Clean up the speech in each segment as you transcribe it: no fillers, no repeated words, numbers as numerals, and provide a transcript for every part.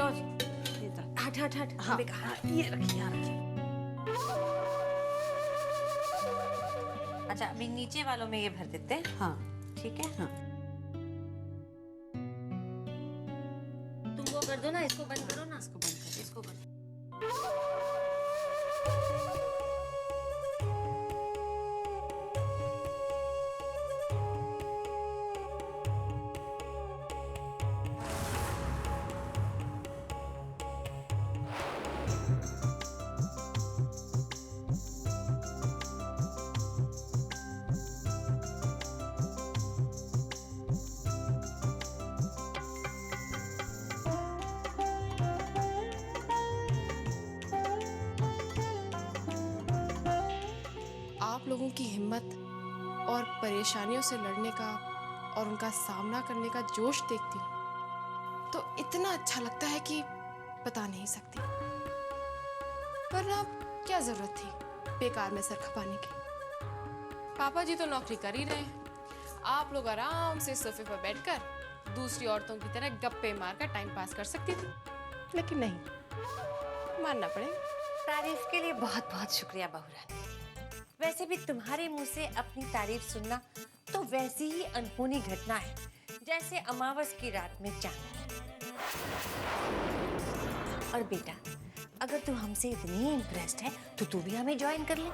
लो जी, हट हट हट। हाँ, ये रखिए, यहाँ रखिए। अच्छा, अभी नीचे वालों में ये भर देते हैं। हाँ ठीक है। हाँ। तुम वो कर दो ना, इसको बंद करो ना। इसको बंद कर। इसको बंद। आप लोगों की हिम्मत और परेशानियों से लड़ने का और उनका सामना करने का जोश देखती हूँ तो इतना अच्छा लगता है कि बता नहीं सकती। वरना क्या जरूरत थी बेकार में सर खपाने की। पापा जी तो नौकरी कर ही रहे हैं, आप लोग आराम से सोफे पर बैठकर दूसरी औरतों की तरह गप्पे मारकर टाइम पास कर सकती थी, लेकिन नहीं, मानना पड़ेगा। तारीफ के लिए बहुत बहुत शुक्रिया बहू रानी। वैसे भी तुम्हारे मुंह से अपनी तारीफ सुनना तो वैसी ही अनहोनी घटना है जैसे अमावस की रात में चांद। और बेटा, अगर तू हमसे इतनी इम्प्रेस्ड है तो तू भी हमें ज्वाइन कर ले।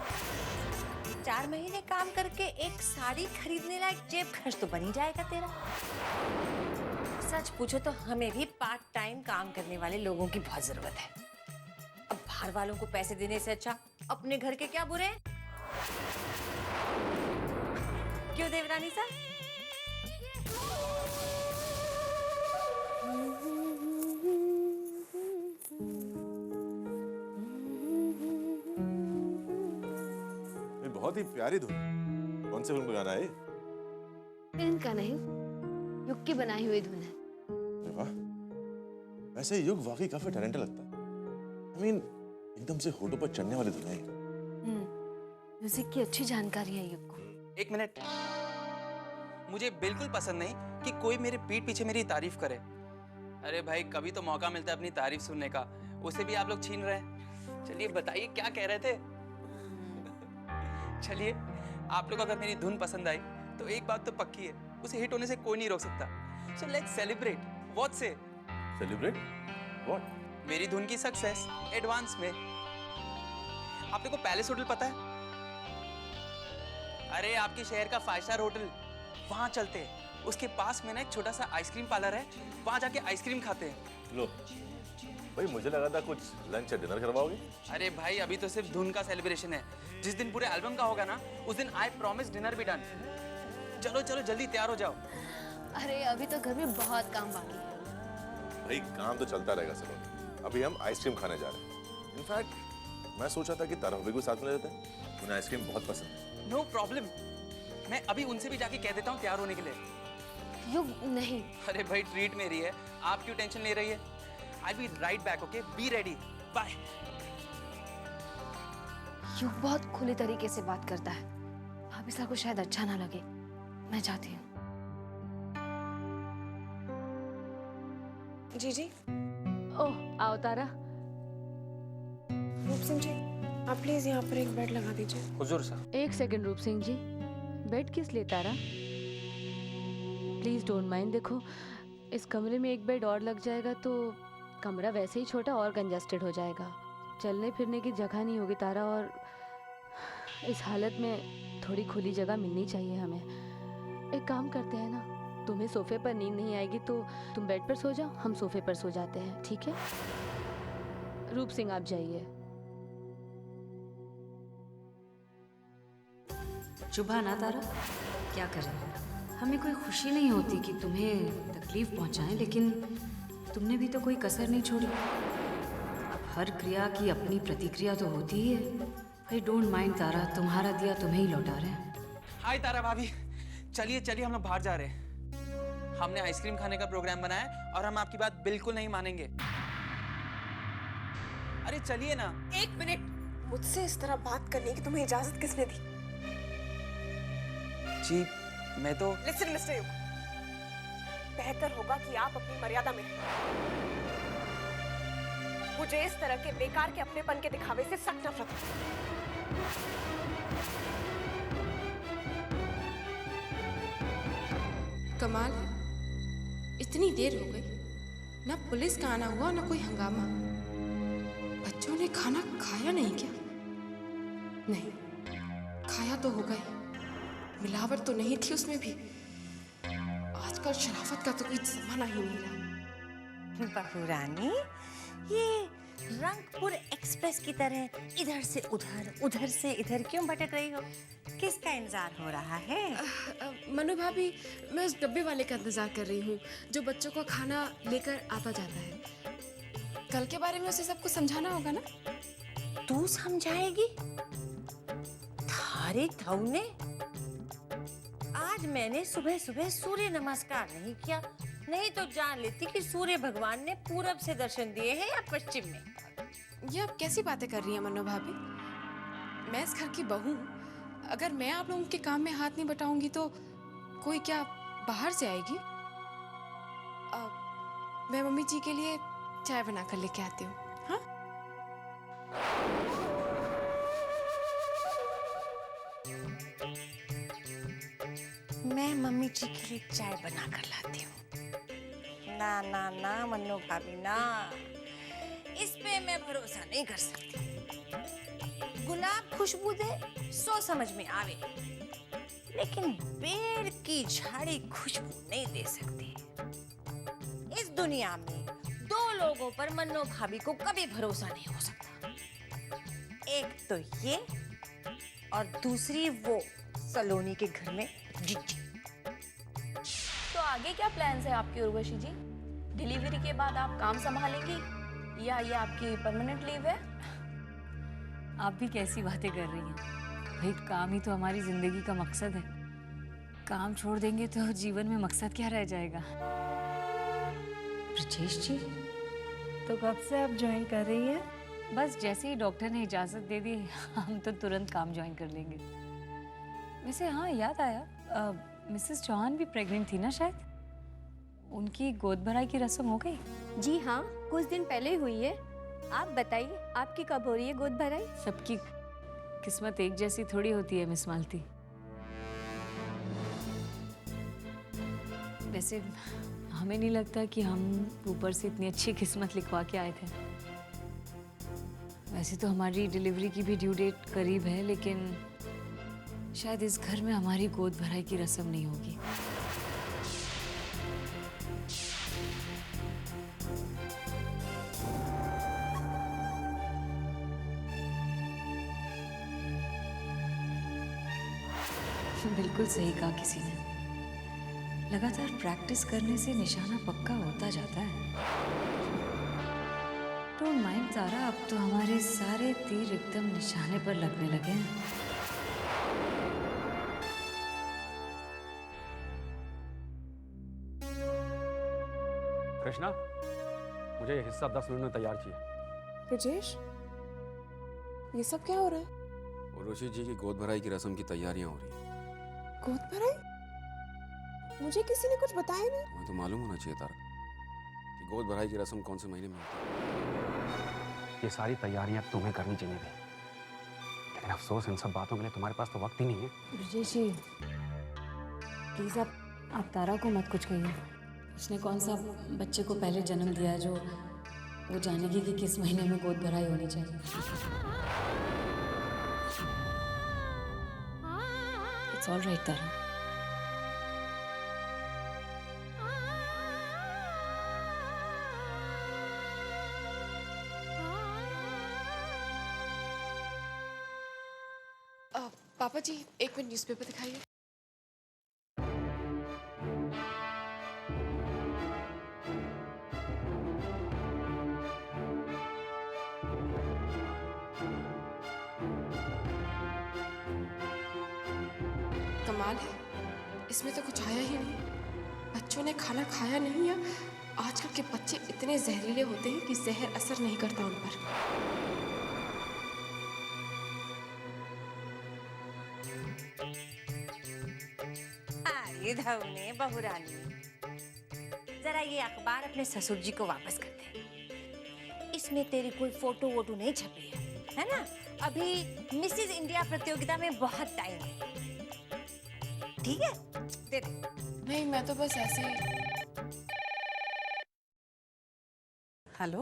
4 महीने काम करके एक साड़ी खरीदने लायक जेब खर्च तो बन ही जाएगा तेरा। सच पूछो तो हमें भी पार्ट टाइम काम करने वाले लोगों की बहुत जरूरत है। अब बाहर वालों को पैसे देने से अच्छा अपने घर के क्या बुरे हैं? क्यों देवरानी साहब? ये बहुत ही प्यारी धुन। कौन से फिल्म का गाना है ये? फिल्म का नहीं, युग की बनाई हुई धुन है। अरे वाह, वैसे युग वाकई काफी टैलेंटेड लगता है। I mean, एकदम से होठों पर चढ़ने वाली धुन है ये। म्यूजिक की अच्छी जानकारी है युग को। एक मिनट, मुझे बिल्कुल पसंद नहीं कि कोई मेरे पीठ पीछे मेरी तारीफ करे। अरे भाई, कभी तो मौका मिलता है अपनी तारीफ सुनने का, उसे भी आप लोग छीन रहे हैं। चलिए बताइए क्या कह रहे थे। चलिए, आप लोग अगर मेरी धुन पसंद आई तो एक बात तो पक्की है, उसे हिट होने से कोई नहीं रोक सकता। So let's celebrate. व्हाट से? सेलिब्रेट? व्हाट? मेरी धुन की सक्सेस एडवांस में। आप लोग को पैलेस होटल पता है? अरे आपके शहर का 5 स्टार होटल, वहां चलते हैं। उसके पास में ना एक छोटा सा आइसक्रीम पार्लर है, वहां जाके आइसक्रीम खाते हैं। लो भाई, मुझे लगा था कुछ लंच या डिनर करवाओगे। अरे भाई, अभी तो सिर्फ धुन का सेलिब्रेशन है। जिस दिन पूरे एल्बम का होगा ना, उस दिन आई प्रॉमिस डिनर भी डन। चलो चलो जल्दी तैयार हो जाओ। अरे अभी तो घर में बहुत काम बाकी है। भाई काम तो चलता रहेगा सलोनी। अभी हम आइसक्रीम खाने जा रहे हैं। इनफैक्ट मैं सोचा था कि तारा भाभी को साथ में ले लेते हैं, उन्हें आइसक्रीम बहुत पसंद है। नो प्रॉब्लम, मैं अभी उनसे भी जाके कह देता हूँ तैयार होने के लिए। युग नहीं, अरे भाई, ट्रीट मेरी है, आप क्यों टेंशन ले रही है? I be right back, okay? Be ready, bye. Yug बहुत खुले तरीके से बात करता है, भाभी साहब को शायद अच्छा ना लगे। मैं जाती हूँ। जी जी। ओह, आओ तारा। रूप सिंह जी, आप प्लीज यहाँ पर एक बेड लगा दीजिए। हुजूर साहब। एक सेकंड रूप सिंह जी, बेड किस लिए तारा? Please don't mind. देखो, इस कमरे में एक बेड और लग जाएगा तो कमरा वैसे ही छोटा और कंजस्टेड हो जाएगा। चलने फिरने की जगह नहीं होगी तारा, और इस हालत में थोड़ी खुली जगह मिलनी चाहिए हमें। एक काम करते हैं ना, तुम्हें सोफे पर नींद नहीं आएगी तो तुम बेड पर सो जाओ, हम सोफे पर सो जाते हैं, ठीक है? रूप सिंह आप जाइए। शुभा ना तारा, क्या करें? हमें कोई खुशी नहीं होती कि तुम्हें तकलीफ पहुंचाएं, लेकिन तुमने भी तो कोई कसर नहीं छोड़ी। अब हर क्रिया की अपनी प्रतिक्रिया तो होती ही है। भाई डोंट माइंड तारा, तुम्हारा दिया तुम्हें ही लौटा रहे हैं। हाय तारा भाभी, चलिए चलिए, हम लोग बाहर जा रहे हैं। हमने आइसक्रीम खाने का प्रोग्राम बनाया है और हम आपकी बात बिल्कुल नहीं मानेंगे। अरे चलिए ना। 1 मिनट, मुझसे इस तरह बात करने की तुम्हें इजाजत किसने दी? जी मैं तो। लिसन मिस्टर युग, बेहतर होगा कि आप अपनी मर्यादा में रहें। मुझे इस तरह के बेकार के अपनेपन के दिखावे से सख्त नफरत है। कमाल है, इतनी देर हो गई, ना पुलिस का आना हुआ ना कोई हंगामा। बच्चों ने खाना खाया नहीं क्या? नहीं, खाया तो होगा ही। मिलावट तो नहीं थी उसमें भी। आजकल शराफत का तो कोई जमाना ही नहीं रहा। बहू रानी, ये रंगपुर एक्सप्रेस की तरह इधर से उधर उधर से इधर क्यों भटक रही हो? किसका इंतजार हो रहा है? मनु भाभी, मैं उस डब्बे वाले का इंतजार कर रही हूँ जो बच्चों को खाना लेकर आता जाता है। कल के बारे में उसे सब कुछ समझाना होगा ना? तू समझाएगी? थारे थाऊ ने? आज मैंने सुबह सुबह सूर्य नमस्कार नहीं किया, नहीं तो जान लेती कि सूर्य भगवान ने पूरब से दर्शन दिए हैं या पश्चिम में। ये आप कैसी बातें कर रही हैं मनु भाभी? मैं इस घर की बहू हूँ। अगर मैं आप लोगों के काम में हाथ नहीं बटाऊंगी तो कोई क्या बाहर से आएगी? मैं मम्मी जी के लिए चाय बना कर लेके आती हूँ। हाँ? मैं मम्मी जी के लिए चाय बना कर लाती हूँ। ना ना ना मन्नो भाभी ना, इस पे मैं भरोसा नहीं कर सकती। गुलाब खुशबू दे सो समझ में आवे, लेकिन पेड़ की झाड़ी खुशबू नहीं दे सकती। इस दुनिया में दो लोगों पर मन्नो भाभी को कभी भरोसा नहीं हो सकता। एक तो ये और दूसरी वो सलोनी के घर में जिज्जी। तो आगे क्या प्लान्स है आपकी उर्वशी जी? डिलीवरी के बाद आप काम संभालेंगी या ये आपकी परमानेंट लीव है? आप भी कैसी बातें कर रही हैं? भाई काम ही तो हमारी जिंदगी का मकसद है। काम छोड़ देंगे तो जीवन में मकसद क्या रह जाएगा? ब्रजेश जी, तो कब से आप ज्वाइन कर रही हैं? बस जैसे ही डॉक्टर ने इजाज़त दे दी हम तो तुरंत काम ज्वाइन कर लेंगे। वैसे हाँ, याद आया, मिसेस चौहान भी प्रेग्नेंट थी ना शायद? उनकी गोद भराई की रस्म हो गई? जी हाँ, कुछ दिन पहले हुई है। आप बताइए, आपकी कब हो रही है गोद भराई? सबकी किस्मत एक जैसी थोड़ी होती है मिस मालती। वैसे हमें नहीं लगता कि हम ऊपर से इतनी अच्छी किस्मत लिखवा के आए थे। वैसे तो हमारी डिलीवरी की भी ड्यू डेट करीब है, लेकिन शायद इस घर में हमारी गोद भराई की रस्म नहीं होगी। बिल्कुल सही कहा किसी ने। लगातार प्रैक्टिस करने से निशाना पक्का होता जाता है। डोंट माइंड तारा, अब तो हमारे सारे तीर एकदम निशाने पर लगने लगे हैं। कृष्णा, मुझे ये हिस्सा 10 मिनट में तैयार चाहिए। ब्रजेश, ये सब क्या हो रहा है? उर्वशी जी की गोद भराई की रस्म की तैयारियां हो रही हैं। गोद भराई? मुझे किसी ने कुछ बताया नहीं। तुम्हें तो मालूम होना चाहिए तारा कि गोद भराई की रस्म कौन से महीने में होती है। ये सारी तैयारियां तुम्हें करनी चाहिए थी, लेकिन अफसोस इन सब बातों के लिए तुम्हारे पास तो वक्त ही नहीं है। ब्रजेश जी, प्लीज आप तारा को मत कुछ कहिए। उसने कौन सा बच्चे को पहले जन्म दिया जो वो जानेगी कि किस महीने में गोद भराई होनी चाहिए। इट्स ऑल राइट तारा। पापा जी, एक मिनट न्यूज़पेपर दिखाइए। कमाल है, इसमें तो कुछ आया ही नहीं। बच्चों ने खाना खाया नहीं, या आजकल के बच्चे इतने जहरीले होते हैं कि जहर असर नहीं करता उन पर। अरे धवने बहुरानी, जरा ये अखबार अपने ससुर जी को वापस कर दे। इसमें तेरी कोई फोटो वोटो नहीं छपी है ना? अभी मिसेस इंडिया प्रतियोगिता में बहुत टाइम है। ठीक है, दे दे। नहीं, मैं तो बस ऐसे ही। हेलो,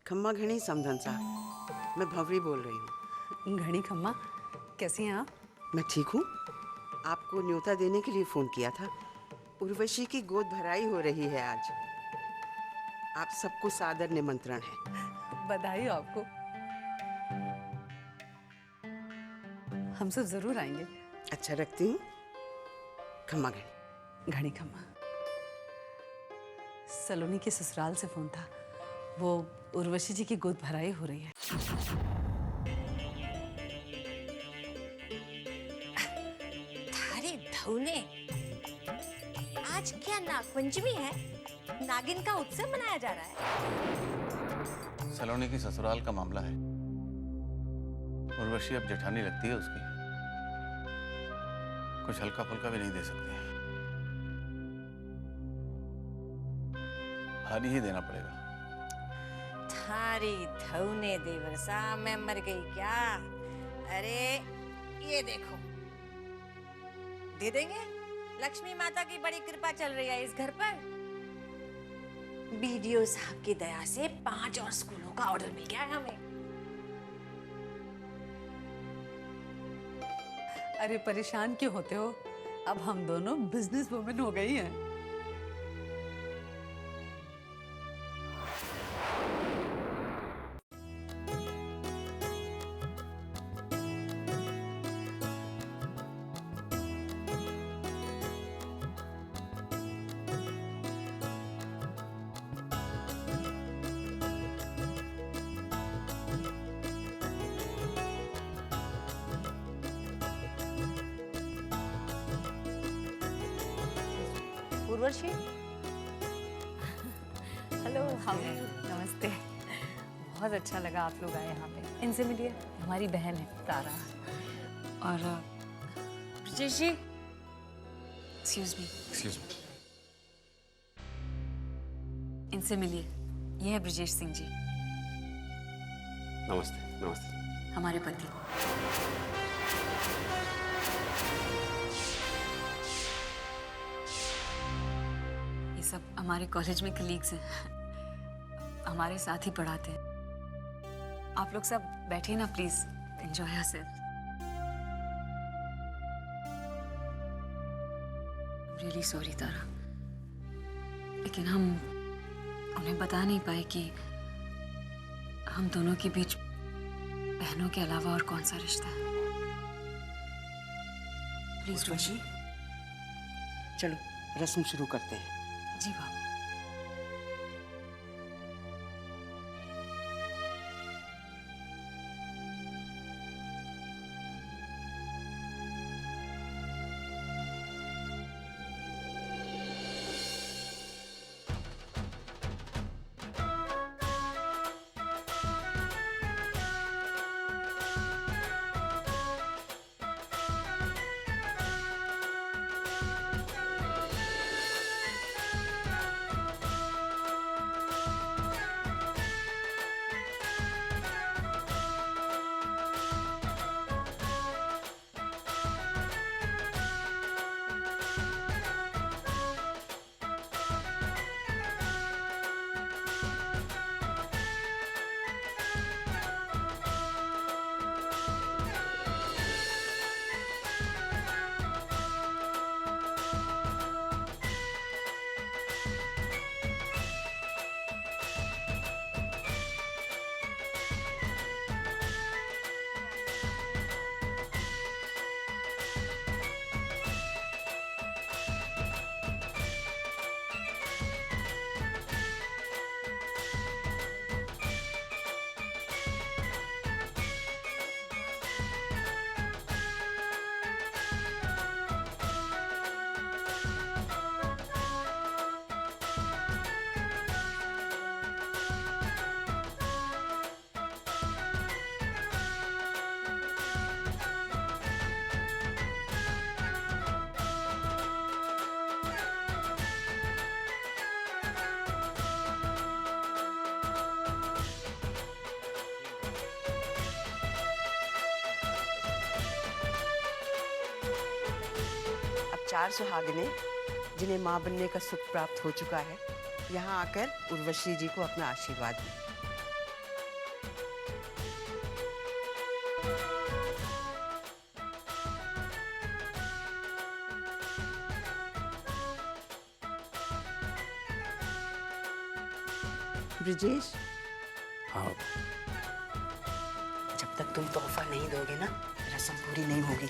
खम्मा घनी समधन साहब, मैं भंवरी बोल रही हूँ। घड़ी खम्मा, कैसी हैं आप? मैं ठीक हूँ। आपको न्योता देने के लिए फ़ोन किया था। उर्वशी की गोद भराई हो रही है आज। आप सबको सादर निमंत्रण है। बधाई हो आपको। हम सब जरूर आएंगे। अच्छा, रखती हूँ। खम्मा घनी। घड़ी खम्मा। सलोनी के ससुराल से फोन था। वो उर्वशी जी की गोद भराई हो रही है। थारे धौने, आज क्या नागपंचमी है? नागिन का उत्सव मनाया जा रहा है। सलोनी की ससुराल का मामला है। उर्वशी अब जेठानी लगती है उसकी। कुछ हल्का फुल्का भी नहीं दे सकते। भारी ही देना पड़ेगा। थारी धौने देवरसा, मैं मर गई क्या? अरे ये देखो, दे देंगे। लक्ष्मी माता की बड़ी कृपा चल रही है इस घर पर। बीडीओ साहब की दया से 5 और स्कूलों का ऑर्डर मिल गया है हमें। अरे परेशान क्यों होते हो? अब हम दोनों बिजनेस वुमेन हो गई हैं। Urvashi, hello, how are you? नमस्ते। बहुत अच्छा लगा आप लोग आए यहाँ पे। इनसे मिलिए, हमारी बहन है तारा। और ब्रिजेश जी, एक्सक्यूज मी। Excuse me. इनसे मिलिए, ये है ब्रिजेश सिंह जी, नमस्ते। नमस्ते। हमारे पति। ये सब हमारे कॉलेज में कलीग्स हैं, हमारे साथ ही पढ़ाते हैं। आप लोग सब बैठिए ना please, enjoy yourself. Really sorry Tara, लेकिन हम उन्हें बता नहीं पाए कि हम दोनों के बीच बहनों के अलावा और कौन सा रिश्ता है। प्लीज उर्वशी, चलो रस्म शुरू करते हैं। जी बाबा। 4 सुहागिनें जिन्हें माँ बनने का सुख प्राप्त हो चुका है, यहाँ आकर उर्वशी जी को अपना आशीर्वाद दें। ब्रिजेश, हाँ जब तक तुम तोहफा नहीं दोगे ना, रस्म पूरी नहीं होगी।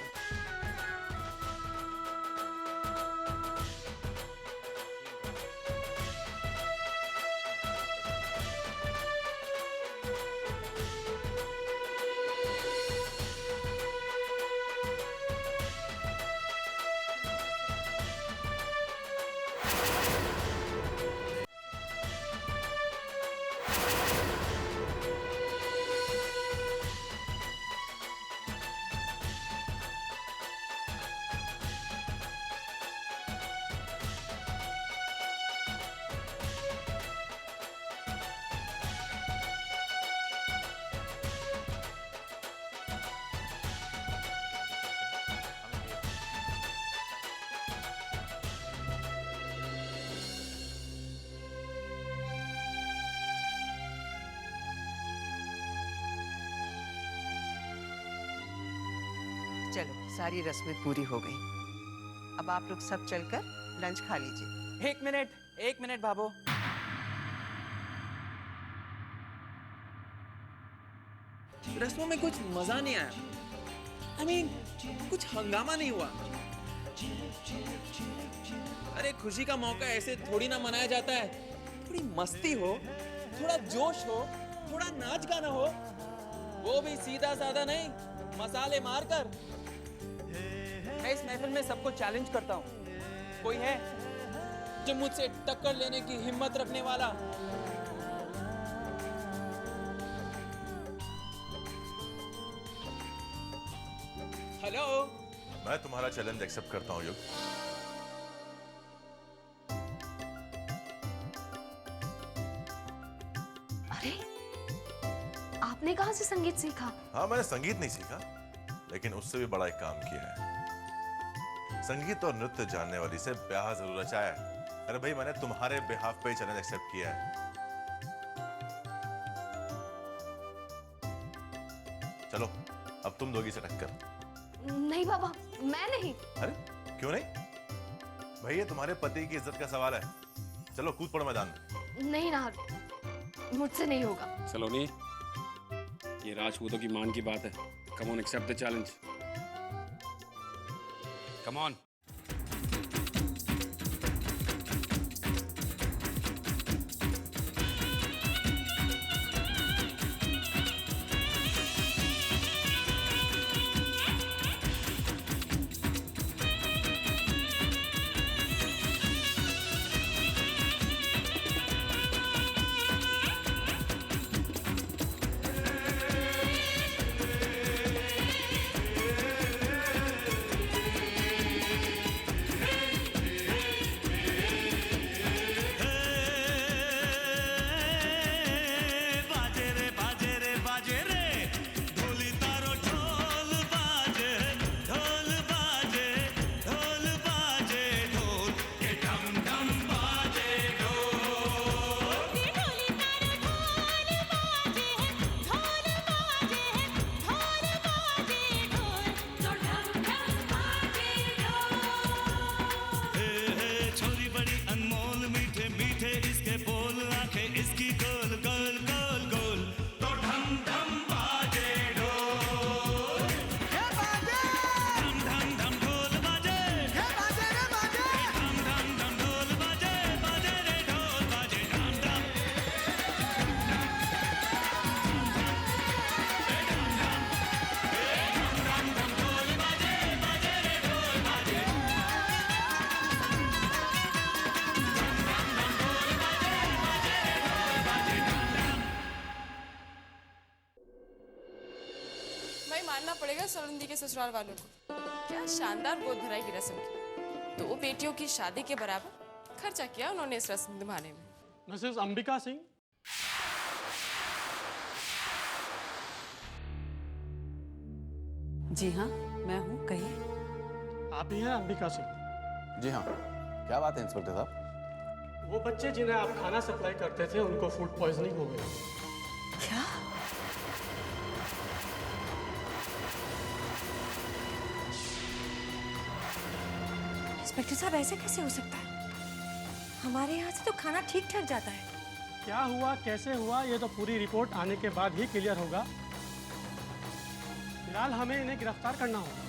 चलो, सारी रस्में पूरी हो गई। अब आप लोग सब चलकर लंच खा लीजिए। एक मिनट भाभो। रस्मों में कुछ मजा नहीं आया। कुछ हंगामा नहीं हुआ। अरे खुशी का मौका ऐसे थोड़ी ना मनाया जाता है। थोड़ी मस्ती हो, थोड़ा जोश हो, थोड़ा नाच गाना हो, वो भी सीधा साधा नहीं, मसाले मारकर। मैं इस महफिल में सबको चैलेंज करता हूँ। कोई है जो मुझसे टक्कर लेने की हिम्मत रखने वाला? हेलो। मैं तुम्हारा चैलेंज एक्सेप्ट करता हूँ युग। अरे, आपने कहाँ से संगीत सीखा? हाँ, मैंने संगीत नहीं सीखा, लेकिन उससे भी बड़ा एक काम किया है। संगीत और नृत्य जानने वाली से ब्याह जरूर रचाया है। अरे भाई, मैंने तुम्हारे बिहाफ पे चैलेंज एक्सेप्ट किया है। चलो, अब तुम दोगी से टक्कर। नहीं बाबा, मैं नहीं। अरे क्यों नहीं? भाई ये तुम्हारे पति की इज्जत का सवाल है। चलो कूद पड़ो मैदान में। नहीं ना, मुझसे नहीं होगा। सलोनी, ये राजपूतों की मान की बात है। Come on, accept the challenge. Come on. मानना पड़ेगा सोलंदी के ससुराल वालों को। क्या शानदार गोद भराई की रस्म की। 2 बेटियों की शादी के बराबर खर्चा किया उन्होंने इस रस्म निभाने में। मिसेस अंबिका सिंह। जी हाँ, मैं हूँ, कहिए। आप ही हैं अंबिका सिंह? जी हाँ, क्या बात है इंस्पेक्टर साहब? वो बच्चे जिन्हें आप खाना सप्लाई करते थे उनको फूड पॉइजनिंग हो गई। क्या? इंस्पेक्टर साहब ऐसे कैसे हो सकता है? हमारे यहाँ से तो खाना ठीक ठाक जाता है। क्या हुआ, कैसे हुआ, ये तो पूरी रिपोर्ट आने के बाद ही क्लियर होगा। फिलहाल हमें इन्हें गिरफ्तार करना होगा।